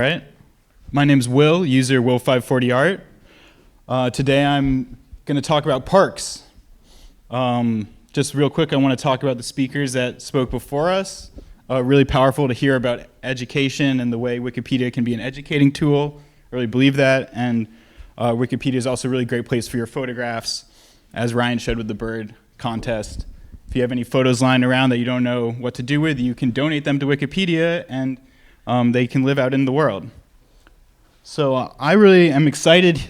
All right, my name's Will, user Will540art. Today I'm going to talk about parks. Just real quick, I want to talk about the speakers that spoke before us. Really powerful to hear about education and the way Wikipedia can be an educating tool. I really believe that. And Wikipedia is also a really great place for your photographs, as Ryan showed with the bird contest. If you have any photos lying around that you don't know what to do with, you can donate them to Wikipedia and they can live out in the world. So I really am excited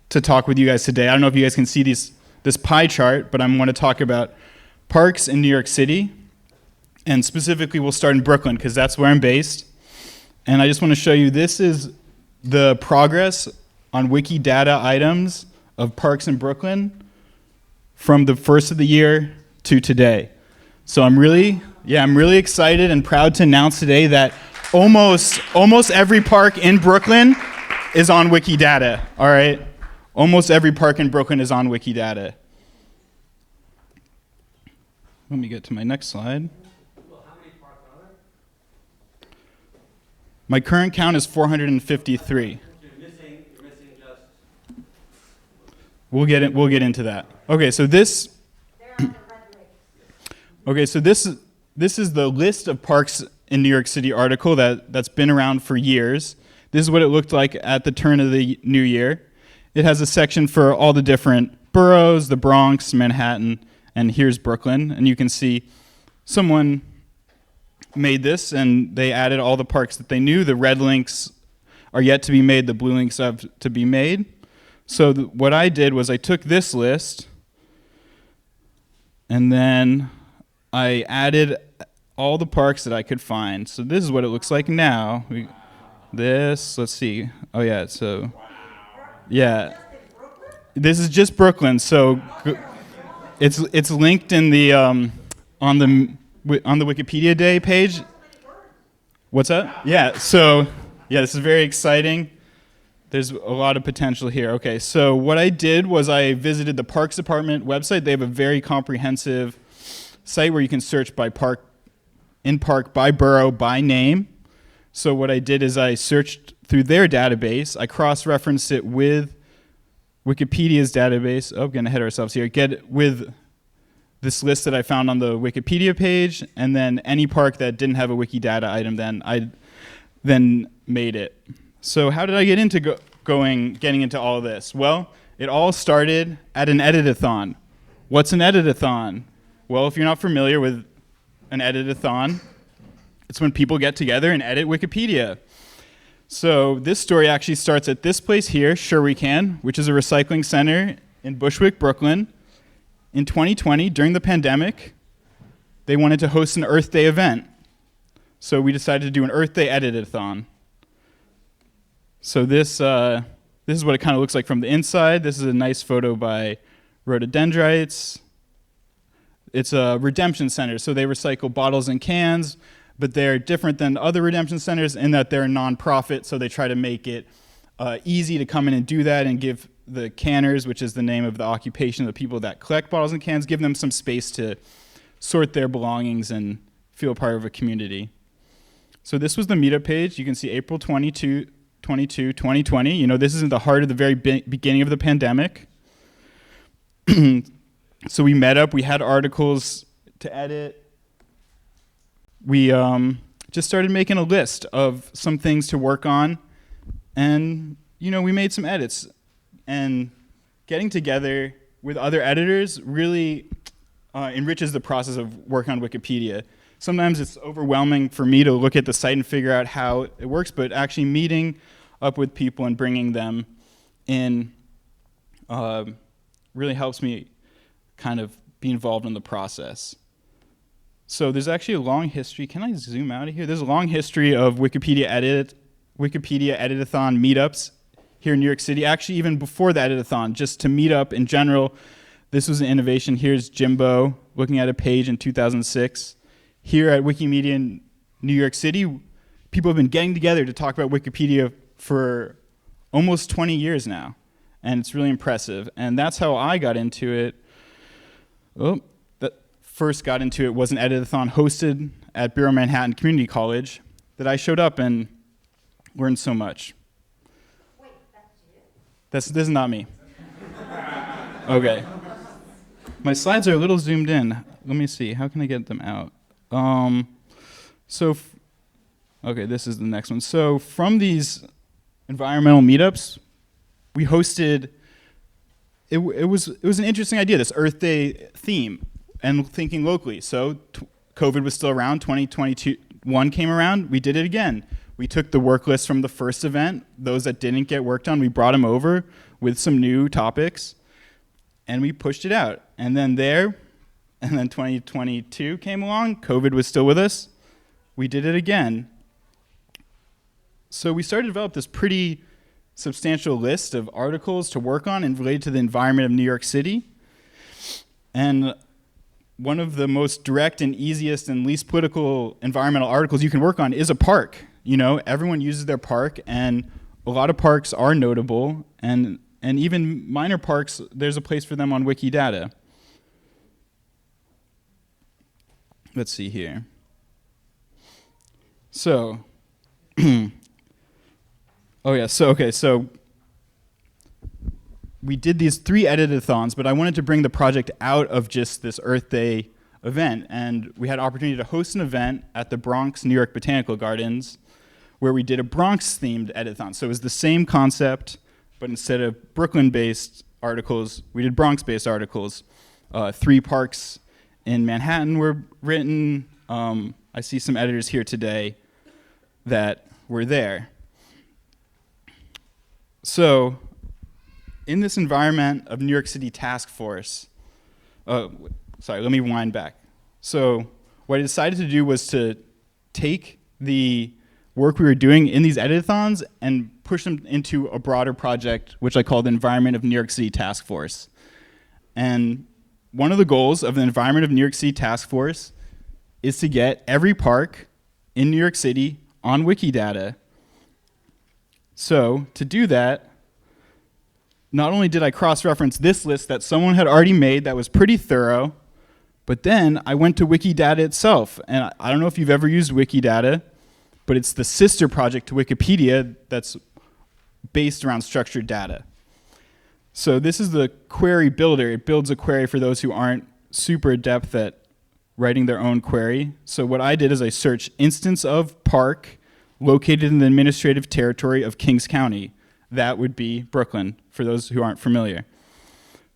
to talk with you guys today. I don't know if you guys can see this pie chart, but I'm going to talk about parks in New York City. And specifically, we'll start in Brooklyn, because that's where I'm based. And I just want to show you, this is the progress on Wikidata items of parks in Brooklyn from the first of the year to today. So I'm really excited and proud to announce today that almost every park in Brooklyn is on Wikidata, all right? Almost every park in Brooklyn is on Wikidata. Let me get to my next slide. Well, how many parks are there? My current count is 453. You're missing just... We'll get into that. Okay, so this this is the list of parks in New York City article that's been around for years. This is what it looked like at the turn of the new year. It has a section for all the different boroughs, the Bronx, Manhattan, and here's Brooklyn. And you can see someone made this, and they added all the parks that they knew. The red links are yet to be made. The blue links have to be made. So what I did was I took this list, and then I added all the parks that I could find. So this is what it looks like now. Let's see. Oh yeah, so yeah. This is just Brooklyn. So it's linked in the on the Wikipedia Day page. What's that? Yeah. So yeah, this is very exciting. There's a lot of potential here. Okay, so what I did was I visited the Parks Department website. They have a very comprehensive site where you can search by park, by borough, by name. So what I did is I searched through their database. I cross-referenced it with Wikipedia's database. Oh, getting ahead of ourselves here. Get with this list that I found on the Wikipedia page, and then any park that didn't have a Wikidata item, then I made it. So how did I get into getting into all of this? Well, it all started at an edit-a-thon. What's an edit-a-thon? Well, if you're not familiar with an edit-a-thon, it's when people get together and edit Wikipedia. So this story actually starts at this place here, Sure We Can, which is a recycling center in Bushwick, Brooklyn. In 2020, during the pandemic, they wanted to host an Earth Day event. So we decided to do an Earth Day edit-a-thon. So this is what it kind of looks like from the inside. This is a nice photo by rhododendrites. It's a redemption center, so they recycle bottles and cans, but they're different than other redemption centers in that they're a nonprofit, so they try to make it easy to come in and do that and give the canners, which is the name of the occupation of the people that collect bottles and cans, give them some space to sort their belongings and feel part of a community. So this was the meetup page. You can see April 22, 2020. You know, this is in the heart of the very beginning of the pandemic. So we met up, we had articles to edit. We just started making a list of some things to work on, and you know, we made some edits. And getting together with other editors really enriches the process of working on Wikipedia. Sometimes it's overwhelming for me to look at the site and figure out how it works, but actually meeting up with people and bringing them in really helps me kind of be involved in the process. So there's actually a long history. Can I zoom out of here? There's a long history of Wikipedia edit-a-thon meetups here in New York City. Actually, even before the edit-a-thon, just to meet up in general. This was an innovation. Here's Jimbo looking at a page in 2006. Here at Wikimedia in New York City, people have been getting together to talk about Wikipedia for almost 20 years now. And it's really impressive. And that's how I got into it. First got into it was an edit-a-thon hosted at Bureau Manhattan Community College that I showed up and Learned so much. Wait, that's you? This is not me. Okay. My slides are a little zoomed in. Let me see. How can I get them out? Okay, this is the next one. So from these environmental meetups, we hosted. It was an interesting idea. This Earth Day theme and thinking locally. So COVID was still around. 2021 came around. We did it again. We took the work list from the first event. Those that didn't get worked on, we brought them over with some new topics, and we pushed it out. And then 2022 came along. COVID was still with us. We did it again. So we started to develop this pretty substantial list of articles to work on and related to the environment of New York City. And one of the most direct and easiest and least political environmental articles you can work on is a park. You know, everyone uses their park, and a lot of parks are notable, and even minor parks, there's a place for them on Wikidata. Let's see here. So, so we did these 3 editathons, but I wanted to bring the project out of just this Earth Day event, and we had opportunity to host an event at the Bronx, New York Botanical Gardens, where we did a Bronx-themed editathon. So it was the same concept, but instead of Brooklyn-based articles, we did Bronx-based articles. 3 parks in Manhattan were written. I see some editors here today that were there. So, in this environment of New York City task force, let me wind back. So, what I decided to do was to take the work we were doing in these editathons and push them into a broader project, which I call the Environment of New York City Task Force. And one of the goals of the Environment of New York City Task Force is to get every park in New York City on Wikidata. So to do that, not only did I cross-reference this list that someone had already made that was pretty thorough, but then I went to Wikidata itself. And I don't know if you've ever used Wikidata, but it's the sister project to Wikipedia that's based around structured data. So this is the query builder. It builds a query for those who aren't super adept at writing their own query. So what I did is I searched instance of park located in the administrative territory of Kings County. That would be Brooklyn, for those who aren't familiar.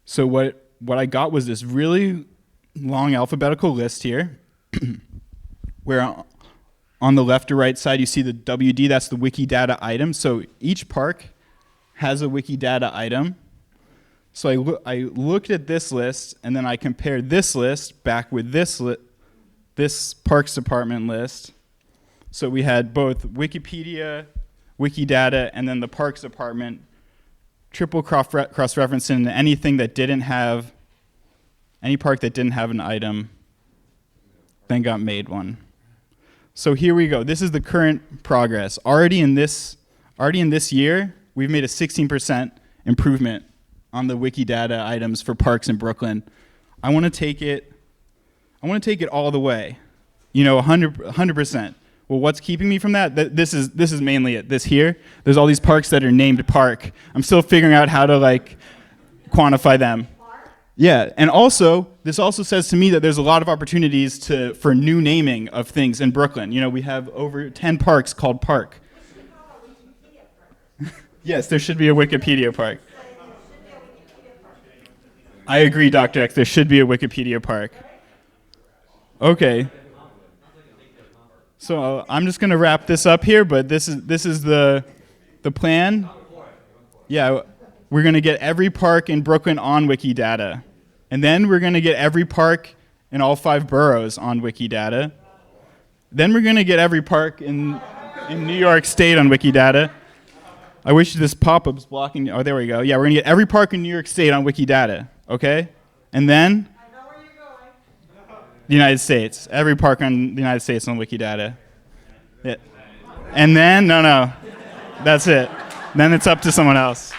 So what I got was this really long alphabetical list here, where on the left or right side you see the WD, that's the Wikidata item. So each park has a Wikidata item. So I looked at this list, and then I compared this list back with this Parks Department list. So we had both Wikipedia, Wikidata, and then the Parks Department triple cross-referencing anything that didn't have, any park that didn't have an item, then got made one. So here we go. This is the current progress. Already in this year, we've made a 16% improvement on the Wikidata items for parks in Brooklyn. I want to take it all the way, 100%. Well, what's keeping me from that? This is mainly it. This here, there's all these parks that are named park. I'm still figuring out how to quantify them. Yeah, and also, this also says to me that there's a lot of opportunities for new naming of things in Brooklyn. We have over 10 parks called Park. Yes, there should be a Wikipedia park. I agree, Dr. X, there should be a Wikipedia park. Okay. So I'm just going to wrap this up here, but this is the plan. Yeah, we're going to get every park in Brooklyn on Wikidata. And then we're going to get every park in all 5 boroughs on Wikidata. Then we're going to get every park in New York State on Wikidata. I wish this pop-up's blocking. Oh, there we go. Yeah, we're going to get every park in New York State on Wikidata, okay? And then I know where you're going. the United States. Every park on the United States on Wikidata. Yeah. And then, no, that's it. Then it's up to someone else.